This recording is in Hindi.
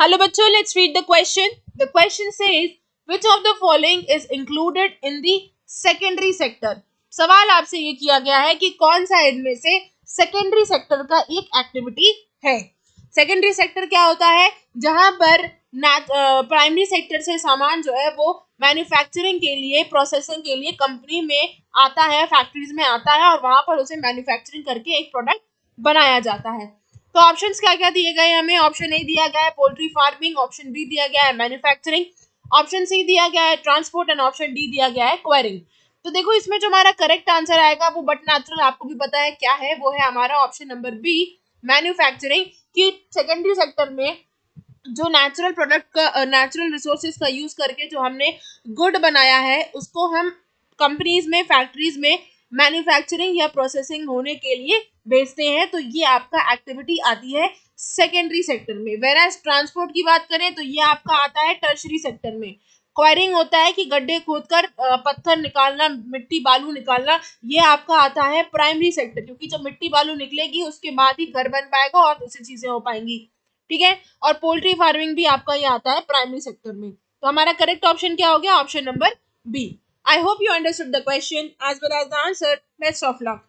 हेलो बच्चों, let's read the question. The question says which of the following is included in the secondary sector. सवाल आपसे ये किया गया है कि कौन सा इनमें से सेकेंडरी सेक्टर का एक एक्टिविटी है. सेकेंडरी सेक्टर क्या होता है? जहां पर प्राइमरी सेक्टर से सामान जो है वो मैन्युफैक्चरिंग के लिए, प्रोसेसिंग के लिए कंपनी में आता है, फैक्ट्रीज में आता है और वहां पर उसे मैन्युफैक्चरिंग करके एक प्रोडक्ट बनाया जाता है. तो ऑप्शंस क्या क्या दिए गए हमें? ऑप्शन ए दिया गया है पोल्ट्री फार्मिंग, ऑप्शन बी दिया गया है मैन्युफैक्चरिंग, ऑप्शन सी दिया गया है ट्रांसपोर्ट एंड ऑप्शन डी दिया गया है क्वेरिंग. तो देखो इसमें जो हमारा करेक्ट आंसर आएगा वो बट नेचुरल आपको भी पता है क्या है, वो है हमारा ऑप्शन नंबर बी मैन्युफैक्चरिंग. कि सेकेंडरी सेक्टर में जो नेचुरल प्रोडक्ट का, नेचुरल रिसोर्सेज का यूज करके जो हमने गुड बनाया है उसको हम कंपनीज में, फैक्ट्रीज में मैन्युफैक्चरिंग या प्रोसेसिंग होने के लिए बेचते हैं. तो ये आपका एक्टिविटी आती है सेकेंडरी सेक्टर में. वेराज ट्रांसपोर्ट की बात करें तो ये आपका आता है टर्शरी सेक्टर में. क्वायरिंग होता है कि गड्ढे खोदकर पत्थर निकालना, मिट्टी बालू निकालना, ये आपका आता है प्राइमरी सेक्टर, क्योंकि जब मिट्टी बालू निकलेगी उसके बाद ही घर बन पाएगा और दूसरी चीजें हो पाएंगी. ठीक है. और पोल्ट्री फार्मिंग भी आपका ये आता है प्राइमरी सेक्टर में. तो हमारा करेक्ट ऑप्शन क्या हो गया? Option number B. I hope you understood the question as well as the answer. Best of luck.